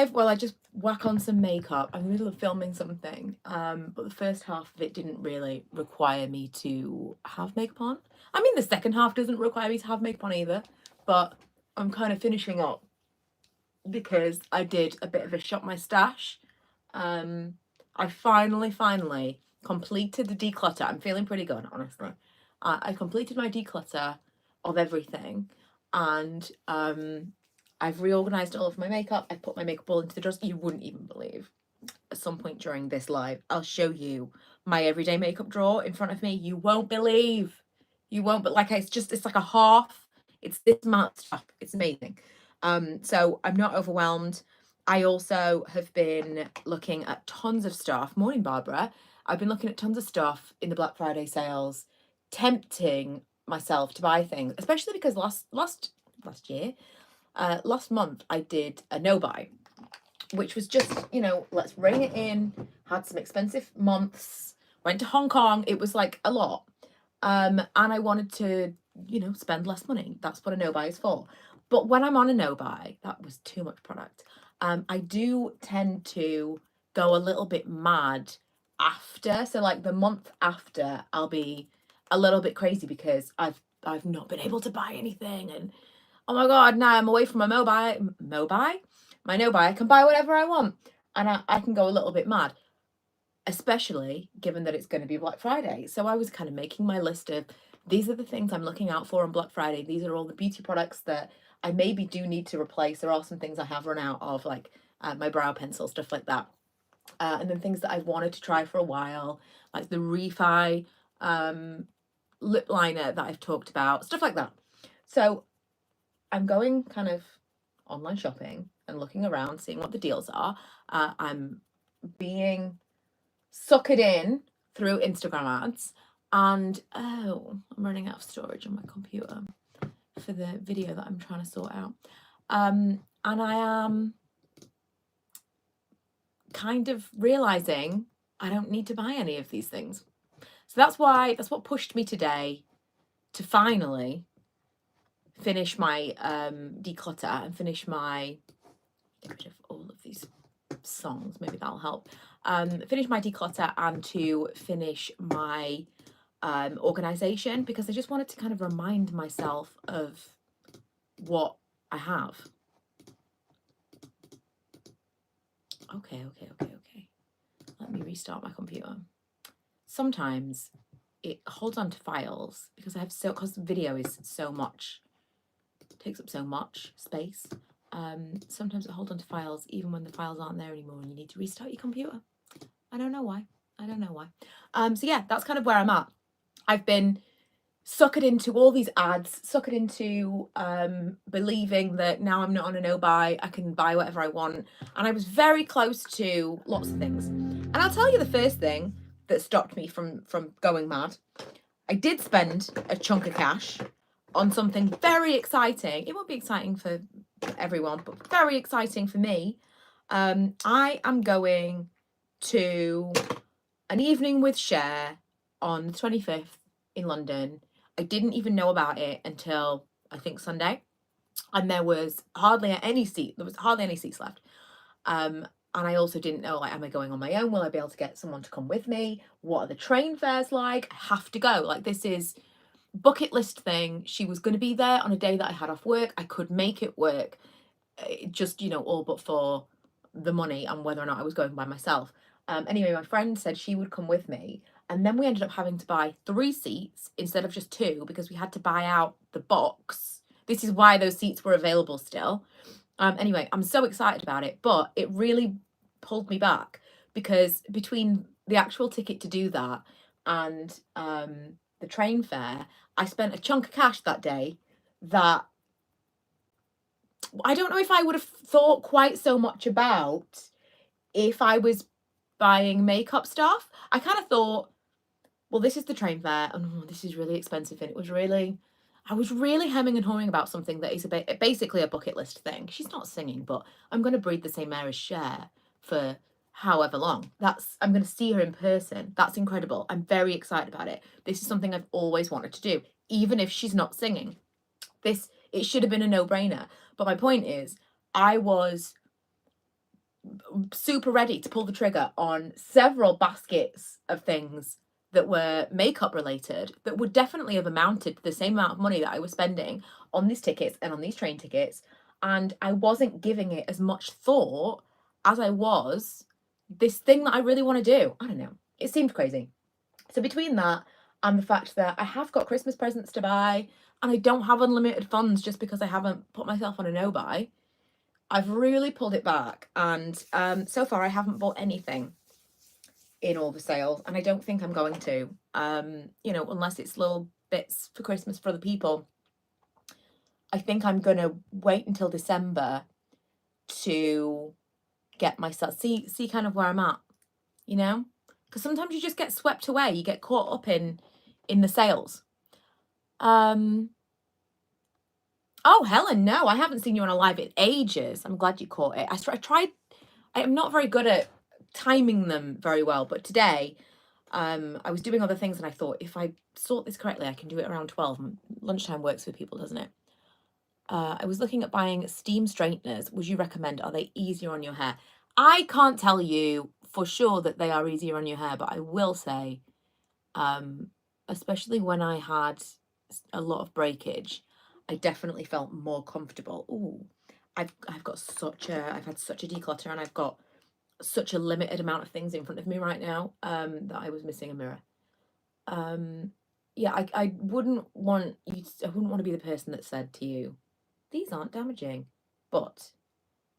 live while I just whack on some makeup. I'm in the middle of filming something, but the first half of it didn't really require me to have makeup on. I mean, the second half doesn't require me to have makeup on either, but I'm kind of finishing up because I did a bit of a shop my stash. I finally completed the declutter. I'm feeling pretty good, honestly. I completed my declutter of everything, and I've reorganized all of my makeup. I've put my makeup all into the drawers. You wouldn't even believe. At some point during this live, I'll show you my everyday makeup drawer in front of me. You won't believe. You won't, but like it's like a half. It's this amount of stuff. It's amazing. So I'm not overwhelmed. I also have been looking at tons of stuff. Morning, Barbara. I've been looking at tons of stuff in the Black Friday sales, tempting myself to buy things, especially because last month I did a no buy, which was just, let's rein it in. Had some expensive months, went to Hong Kong. It was like a lot. And I wanted to, spend less money. That's what a no buy is for. But when I'm on a no buy, that was too much product. I do tend to go a little bit mad after. So like the month after, I'll be a little bit crazy because I've not been able to buy anything, and oh my god, now I'm away from my no buy. I can buy whatever I want, and I can go a little bit mad, especially given that it's going to be Black Friday. So I was kind of making my list of these are the things I'm looking out for on Black Friday. These are all the beauty products that I maybe do need to replace. There are some things I have run out of, like my brow pencil, stuff like that. And then things that I've wanted to try for a while, like the Refi lip liner that I've talked about, stuff like that. So I'm going kind of online shopping and looking around, seeing what the deals are. I'm being suckered in through Instagram ads. And I'm running out of storage on my computer for the video that I'm trying to sort out. And I am kind of realizing I don't need to buy any of these things. So that's what pushed me today to finally finish my declutter and get rid of all of these songs. Maybe that'll help. Finish my declutter and to finish my organization, because I just wanted to kind of remind myself of what I have. Okay. Let me restart my computer. Sometimes it holds on to files because because video is so much, takes up so much space. Sometimes it holds on to files even when the files aren't there anymore and you need to restart your computer. I don't know why. So yeah, that's kind of where I'm at. I've been suckered into all these ads, suckered into believing that now I'm not on a no buy, I can buy whatever I want. And I was very close to lots of things. And I'll tell you the first thing that stopped me from going mad. I did spend a chunk of cash on something very exciting. It won't be exciting for everyone, but very exciting for me. I am going to an evening with Cher on the 25th in London. I didn't even know about it until I think Sunday, and there was hardly any seats left. And I also didn't know, like, am I going on my own? Will I be able to get someone to come with me? What are the train fares like? I have to go. Like, this is bucket list thing. She was going to be there on a day that I had off work. I could make it work, just, all but for the money and whether or not I was going by myself. Anyway, my friend said she would come with me, and then we ended up having to buy 3 seats instead of just 2 because we had to buy out the box. This is why those seats were available still. Anyway, I'm so excited about it, but it really pulled me back because between the actual ticket to do that and the train fare, I spent a chunk of cash that day that I don't know if I would have thought quite so much about if I was buying makeup stuff. I kind of thought, well, this is the train fare, and this is really expensive, and I was really hemming and hawing about something that is basically a bucket list thing. She's not singing, but I'm going to breathe the same air as Cher for however long. I'm going to see her in person. That's incredible. I'm very excited about it. This is something I've always wanted to do, even if she's not singing. It should have been a no-brainer. But my point is, I was super ready to pull the trigger on several baskets of things that were makeup related that would definitely have amounted to the same amount of money that I was spending on these tickets and on these train tickets. And I wasn't giving it as much thought as I was this thing that I really want to do. I don't know. It seemed crazy. So between that and the fact that I have got Christmas presents to buy and I don't have unlimited funds just because I haven't put myself on a no buy, I've really pulled it back. And so far I haven't bought anything in all the sales, and I don't think I'm going to, you know, unless it's little bits for Christmas for other people. I think I'm going to wait until December to get myself, see kind of where I'm at, you know, because sometimes you just get swept away. You get caught up in the sales. Oh, Helen, no, I haven't seen you on a live in ages. I'm glad you caught it. I tried. I am not very good at timing them very well, but today I was doing other things and I thought, if I sort this correctly, I can do it around 12. Lunchtime works for people, doesn't it? I was looking at buying steam straighteners. Would you recommend? Are they easier on your hair? I can't tell you for sure that they are easier on your hair, but I will say, especially when I had a lot of breakage, I definitely felt more comfortable. Ooh, I've had such a declutter, and I've got such a limited amount of things in front of me right now that I was missing a mirror. Yeah, I wouldn't want you to, I wouldn't want to be the person that said to you, these aren't damaging, but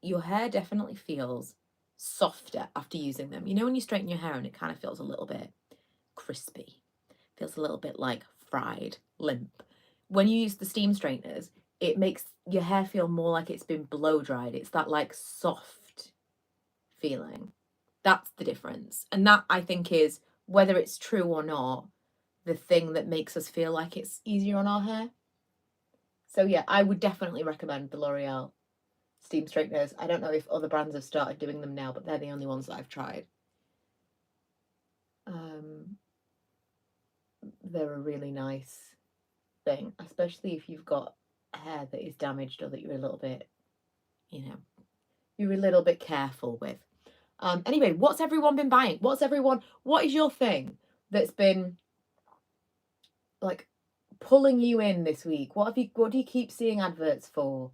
your hair definitely feels softer after using them. You know, when you straighten your hair and it kind of feels a little bit crispy, feels a little bit like fried, limp. When you use the steam straighteners, it makes your hair feel more like it's been blow dried. It's that like soft feeling. That's the difference. And that, I think, is, whether it's true or not, the thing that makes us feel like it's easier on our hair. So yeah, I would definitely recommend the L'Oreal steam straighteners. I don't know if other brands have started doing them now, but they're the only ones that I've tried. They're a really nice thing, especially if you've got hair that is damaged or that you're a little bit, you know, you're a little bit careful with. Anyway, what's everyone been buying? What is your thing that's been like pulling you in this week? What do you keep seeing adverts for?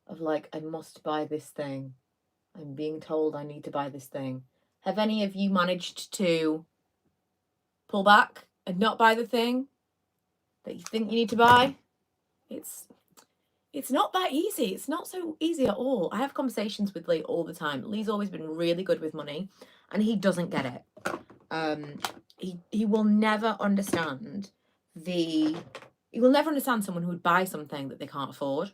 Of like, I must buy this thing. I'm being told I need to buy this thing. Have any of you managed to pull back and not buy the thing that you think you need to buy? It's not that easy. It's not so easy at all. I have conversations with Lee all the time. Lee's always been really good with money, and he doesn't get it. He will never understand someone who would buy something that they can't afford.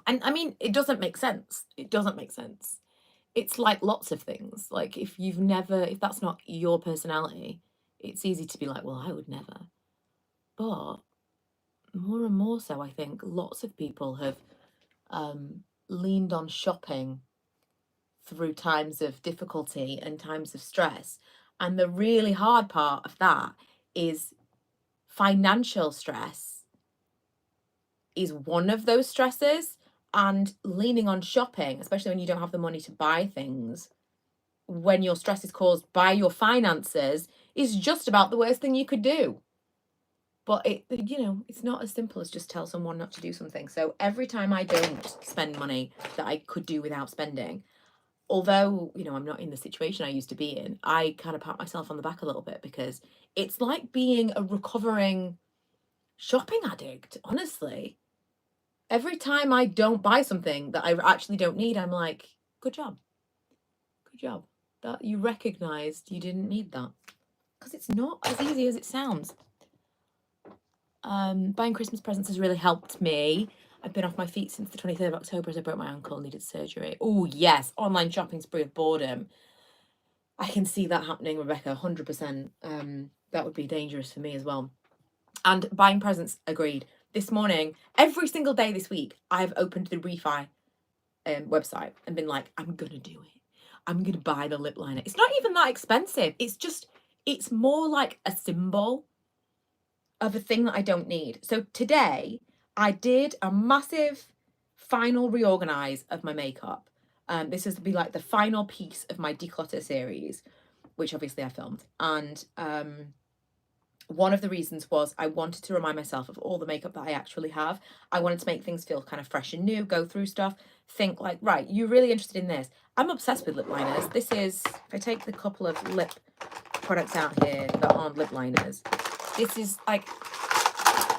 And I mean, it doesn't make sense. It doesn't make sense. It's like lots of things. Like, if that's not your personality, it's easy to be like, well, I would never. But more and more so, I think lots of people have leaned on shopping through times of difficulty and times of stress. And the really hard part of that is financial stress is one of those stresses. And leaning on shopping, especially when you don't have the money to buy things, when your stress is caused by your finances, is just about the worst thing you could do. But it's not as simple as just tell someone not to do something. So every time I don't spend money that I could do without spending, although, I'm not in the situation I used to be in, I kind of pat myself on the back a little bit, because it's like being a recovering shopping addict, honestly. Every time I don't buy something that I actually don't need, I'm like, good job. Good job. That you recognized you didn't need that. Because it's not as easy as it sounds. Buying Christmas presents has really helped me. I've been off my feet since the 23rd of October as I broke my ankle and needed surgery. Oh, yes. Online shopping spree of boredom. I can see that happening, Rebecca, 100%. That would be dangerous for me as well. And buying presents, agreed. This morning, every single day this week, I've opened the Refi website and been like, I'm going to do it. I'm going to buy the lip liner. It's not even that expensive. It's more like a symbol of a thing that I don't need. So today, I did a massive final reorganize of my makeup. This is to be like the final piece of my declutter series, which obviously I filmed. And one of the reasons was I wanted to remind myself of all the makeup that I actually have. I wanted to make things feel kind of fresh and new, go through stuff, think like, right, you're really interested in this. I'm obsessed with lip liners. This is, if I take the couple of lip products out here that aren't lip liners, this is like,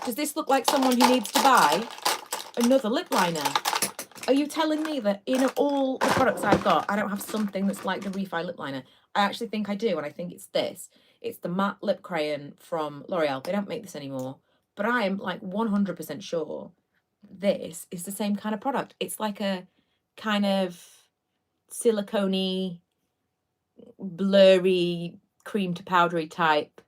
does this look like someone who needs to buy another lip liner? Are you telling me that in all the products I've got, I don't have something that's like the Refi lip liner? I actually think I do, and I think it's this. It's the matte lip crayon from L'Oreal. They don't make this anymore, but I am like 100% sure this is the same kind of product. It's like a kind of silicone-y, blurry, cream to powdery type,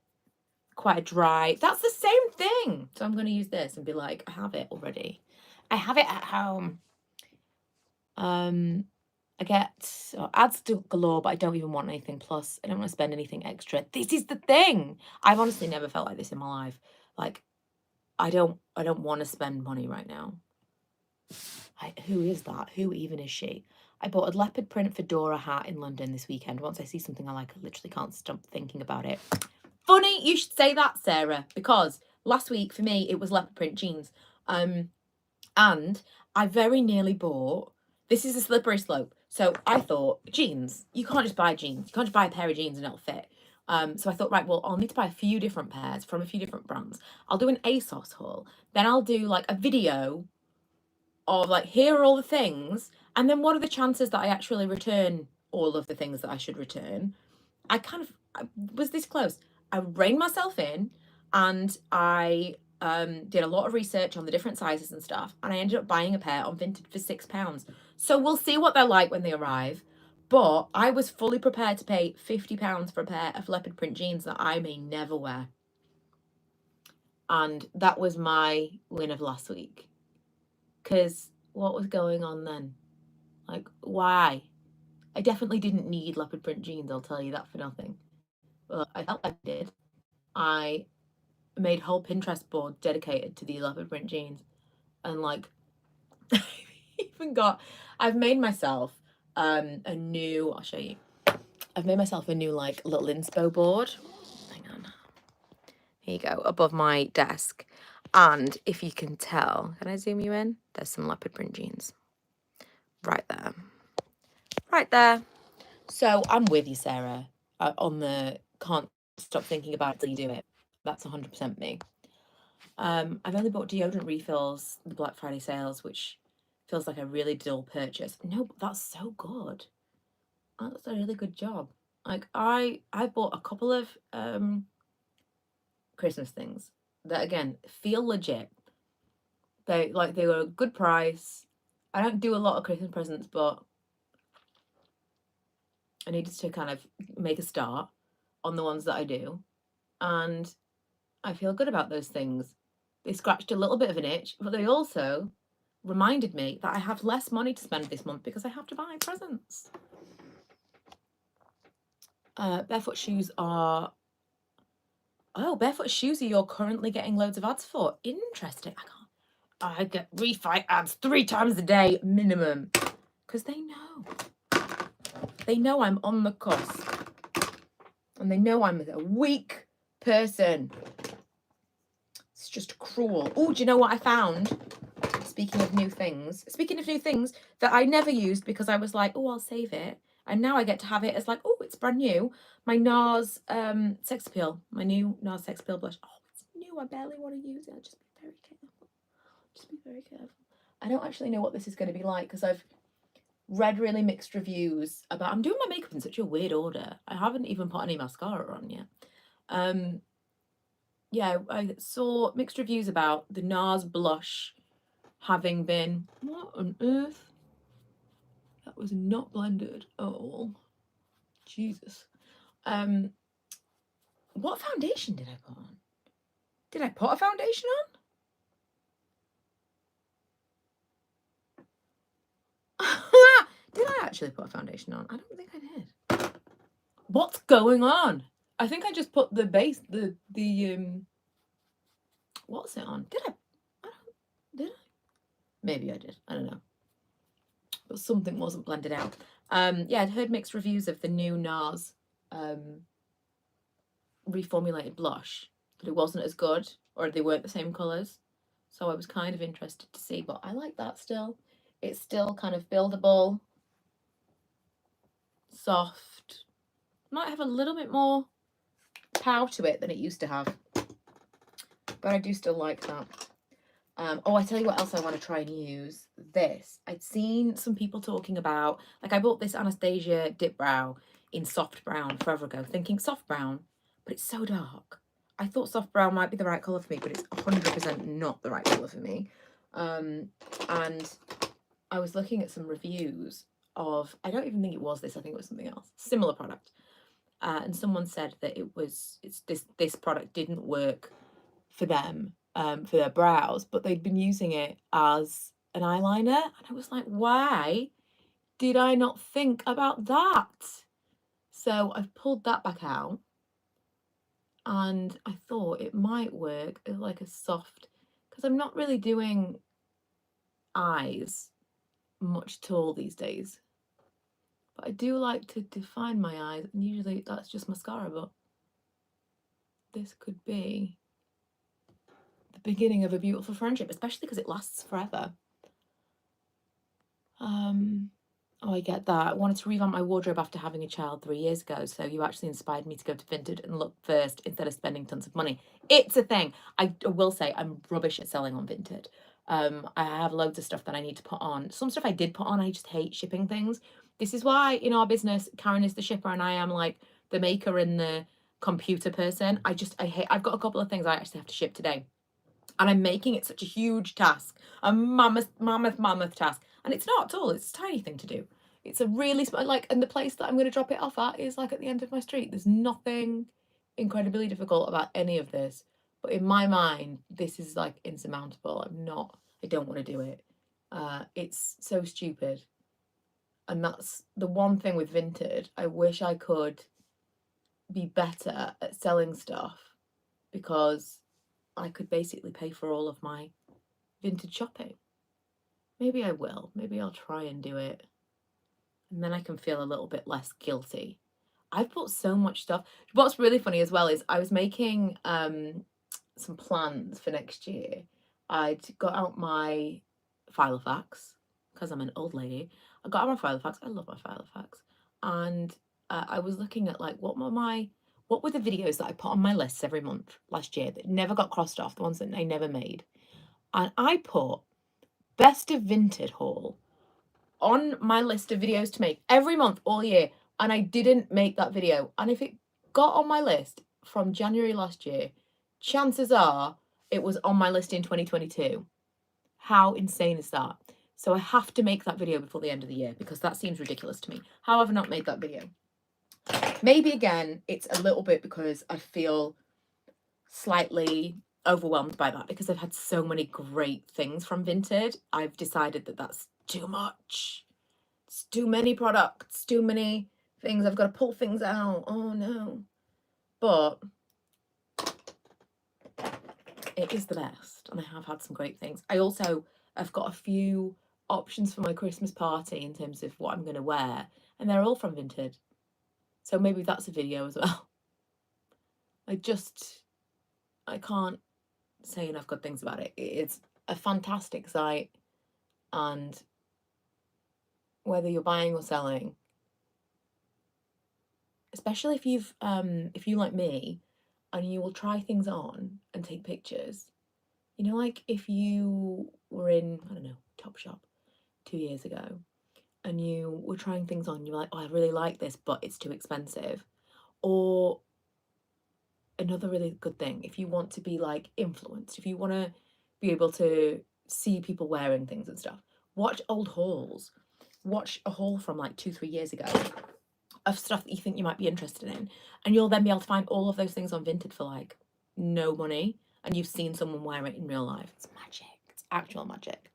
quite a dry. That's the same thing. So I'm going to use this and be like, I have it already. I have it at home. I get ads to galore, but I don't even want anything plus. I don't want to spend anything extra. This is the thing. I've honestly never felt like this in my life. Like, I don't want to spend money right now. Who is that? Who even is she? I bought a leopard print fedora hat in London this weekend. Once I see something I like, I literally can't stop thinking about it. Funny you should say that, Sarah, because last week for me it was leopard print jeans. And I very nearly bought, this is a slippery slope. So I thought, jeans, you can't just buy jeans. You can't just buy a pair of jeans and it'll fit. So I thought, right, well, I'll need to buy a few different pairs from a few different brands. I'll do an ASOS haul. Then I'll do like a video of like, here are all the things. And then what are the chances that I actually return all of the things that I should return? I was this close. I reined myself in and I did a lot of research on the different sizes and stuff, and I ended up buying a pair on Vinted for £6. So we'll see what they're like when they arrive. But I was fully prepared to pay £50 for a pair of leopard print jeans that I may never wear. And that was my win of last week. Because what was going on then? Like, why? I definitely didn't need leopard print jeans, I'll tell you that for nothing. But I felt like I did. I made a whole Pinterest board dedicated to the leopard print jeans, and like I've made myself a new, I'll show you, I've made myself a new like little inspo board. Hang on, here you go, above my desk. And if you can tell, can I zoom you in? There's some leopard print jeans right there. So I'm with you, Sarah, on the can't stop thinking about it till you do it. That's 100% me. I've only bought deodorant refills, the Black Friday sales, which feels like a really dull purchase. No, but that's so good. That's a really good job. Like I bought a couple of Christmas things that again feel legit. They were a good price. I don't do a lot of Christmas presents, but I needed to kind of make a start on the ones that I do. And I feel good about those things. They scratched a little bit of an itch, but they also reminded me that I have less money to spend this month because I have to buy presents. Barefoot shoes are... Oh, barefoot shoes are you're currently getting loads of ads for. Interesting. I get Refi ads 3 times a day minimum. Because they know. They know I'm on the cusp. And they know I'm a weak person. It's just cruel. Oh, do you know what I found? Speaking of new things that I never used because I was like, oh, I'll save it. And now I get to have it as like, oh, it's brand new. My NARS Sex Appeal. My new NARS Sex Appeal blush. Oh, it's new. I barely want to use it. I'll just be very careful. Just be very careful. I don't actually know what this is going to be like because I've read really mixed reviews about... I'm doing my makeup in such a weird order. I haven't even put any mascara on yet. Yeah, I saw mixed reviews about the NARS blush having been... What on earth? That was not blended at all. Jesus. What foundation did I put on? Did I put a foundation on? Did I actually put a foundation on? I don't think I did. What's going on? I think I just put the base, the what's it on? Did I? Did I? Maybe I did. I don't know. but something wasn't blended out. Yeah, I'd heard mixed reviews of the new NARS reformulated blush, that it wasn't as good, or they weren't the same colours. So I was kind of interested to see, but I like that still. It's still kind of buildable, soft. Might have a little bit more power to it than it used to have, but I do still like that. Oh, I tell you what else I want to try and use. This. I'd seen some people talking about, like I bought this Anastasia dip brow in soft brown forever ago, thinking soft brown, but it's so dark. I thought soft brown might be the right colour for me, but it's 100% not the right colour for me. And I was looking at some reviews of, I don't even think it was this, I think it was something else, similar product. And someone said that this product didn't work for them, for their brows, but they'd been using it as an eyeliner, and I was like, why did I not think about that? So I've pulled that back out, and I thought it might work as like a soft, because I'm not really doing eyes much at all these days, but I do like to define my eyes, and usually that's just mascara, but this could be the beginning of a beautiful friendship, especially because it lasts forever. Oh, I get that. I wanted to revamp my wardrobe after having a child 3 years ago, so you actually inspired me to go to Vinted and look first instead of spending tons of money. It's a thing. I will say I'm rubbish at selling on Vinted. I have loads of stuff that I need to put on. Some stuff I did put on, I just hate shipping things. This is why in our business, Karen is the shipper and I am like the maker and the computer person. I hate, I've got a couple of things I actually have to ship today. And I'm making it such a huge task, a mammoth task. And it's not at all. It's a tiny thing to do. It's a really small, like, and the place that I'm going to drop it off at is like at the end of my street. There's nothing incredibly difficult about any of this. But in my mind, this is like insurmountable. I don't want to do it. It's so stupid. And that's the one thing with Vinted. I wish I could be better at selling stuff, because I could basically pay for all of my Vinted shopping. Maybe I will. Maybe I'll try and do it. And then I can feel a little bit less guilty. I've bought so much stuff. What's really funny as well is I was making some plans for next year. I'd got out my Filofax, because I'm an old lady. I got out my Filofax. I love my Filofax. And I was looking at like what were the videos that I put on my lists every month last year that never got crossed off, the ones that I never made. And I put best of Vinted haul on my list of videos to make every month all year, and I didn't make that video. And if it got on my list from January last year, chances are it was on my list in 2022. How insane is that? So I have to make that video before the end of the year, because that seems ridiculous to me. How have I not made that video? Maybe again, it's a little bit because I feel slightly overwhelmed by that, because I've had so many great things from Vinted. I've decided that that's too much. It's too many products, too many things. I've got to pull things out. Oh no. But it is the best, and I have had some great things. I've got a few options for my Christmas party in terms of what I'm going to wear, and they're all from Vinted. So maybe that's a video as well. I can't say enough good things about it. It's a fantastic site, and whether you're buying or selling, especially if you like me and you will try things on and take pictures, you know, like if you were in, I don't know, Topshop 2 years ago and you were trying things on, you're like, oh, I really like this, but it's too expensive. Or another really good thing, if you want to be like influenced, if you want to be able to see people wearing things and stuff, watch old hauls. Watch a haul from like 2-3 years ago of stuff that you think you might be interested in, and you'll then be able to find all of those things on Vinted for like no money, and you've seen someone wear it in real life. It's magic. It's actual magic.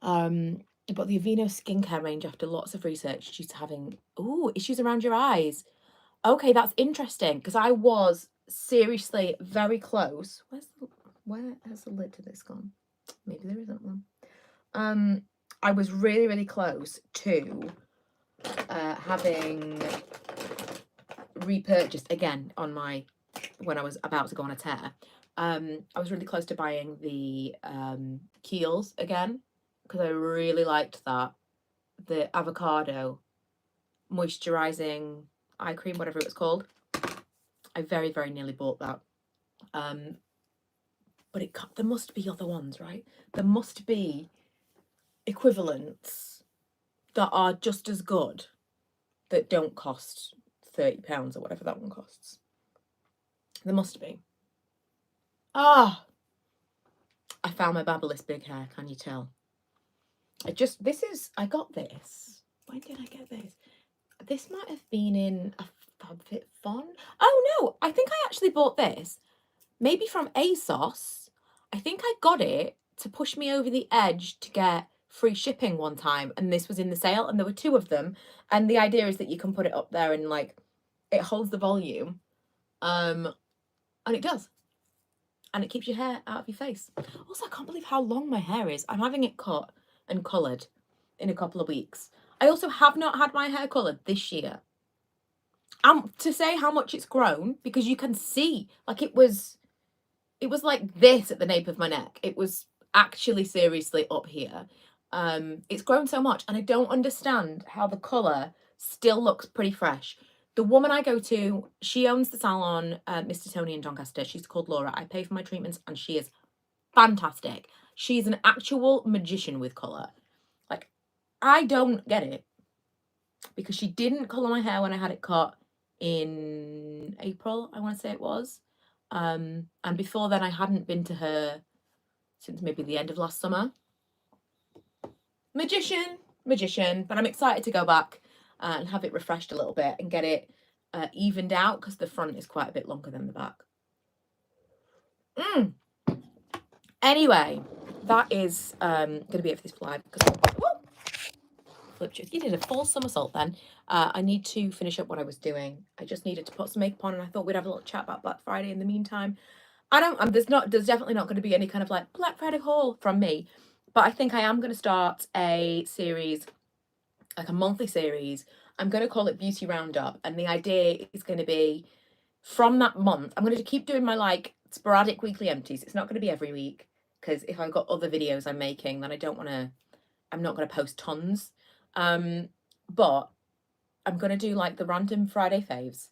But the Aveeno skincare range, after lots of research, due to having issues around your eyes. Okay, that's interesting, because I was seriously very close. Where has the lid to this gone? Maybe there isn't one. I was really, really close to having repurchased again on my, when I was about to go on a tear. I was really close to buying the Kiehl's again, because I really liked that. The avocado moisturizing eye cream, whatever it was called. I very, very nearly bought that. But there must be other ones, right? There must be equivalents that are just as good that don't cost £30 or whatever that one costs. There must be. Ah, I found my Babyliss big hair, can you tell? I got this. When did I get this? This might have been in a FabFitFun. Oh no, I think I actually bought this. Maybe from ASOS. I think I got it to push me over the edge to get free shipping one time, and this was in the sale, and there were 2 of them, and the idea is that you can put it up there and like it holds the volume, and it does, and it keeps your hair out of your face. Also, I can't believe how long my hair is. I'm having it cut and coloured in a couple of weeks. I also have not had my hair coloured this year. To say how much it's grown, because you can see, like it was like this at the nape of my neck. It was actually seriously up here. It's grown so much, and I don't understand how the colour still looks pretty fresh. The woman I go to, she owns the salon, Mr. Tony in Doncaster. She's called Laura. I pay for my treatments, and she is fantastic. She's an actual magician with colour. Like, I don't get it, because she didn't colour my hair when I had it cut in April, I want to say it was. And before then I hadn't been to her since maybe the end of last summer. Magician, but I'm excited to go back and have it refreshed a little bit and get it evened out, because the front is quite a bit longer than the back. Anyway, that is going to be it for this vlog, because you did a full somersault then. I need to finish up what I was doing. I just needed to put some makeup on, and I thought we'd have a little chat about Black Friday in the meantime. There's definitely not going to be any kind of like Black Friday haul from me, but I think I am going to start a series, like a monthly series. I'm going to call it Beauty Roundup, and the idea is going to be from that month, I'm going to keep doing my like sporadic weekly empties. It's not going to be every week, because if I've got other videos I'm making, then I'm not going to post tons. But I'm going to do like the random Friday faves.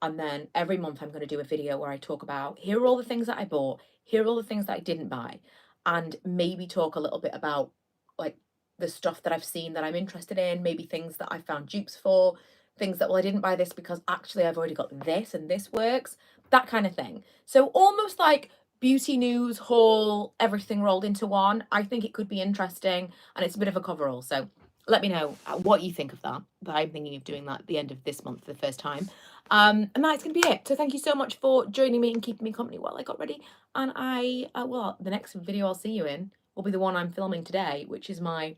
And then every month I'm going to do a video where I talk about, here are all the things that I bought, here are all the things that I didn't buy, and maybe talk a little bit about like the stuff that I've seen that I'm interested in, maybe things that I found dupes for, things that, well, I didn't buy this because actually I've already got this and this works, that kind of thing. So almost like beauty news, haul, everything rolled into one. I think it could be interesting, and it's a bit of a coverall. So let me know what you think of that. But I'm thinking of doing that at the end of this month for the first time. And that's going to be it. So thank you so much for joining me and keeping me company while I got ready. And the next video I'll see you in will be the one I'm filming today, which is my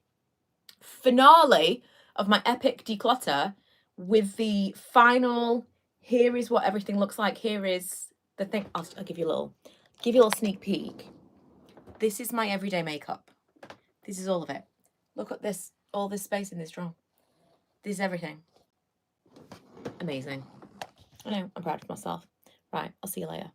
finale of my epic declutter, with the final, here is what everything looks like. Here is the thing. I'll give you a little sneak peek. This is my everyday makeup. This is all of it. Look at this, all this space in this drawer. This is everything. Amazing. I know, I'm proud of myself. Right, I'll see you later.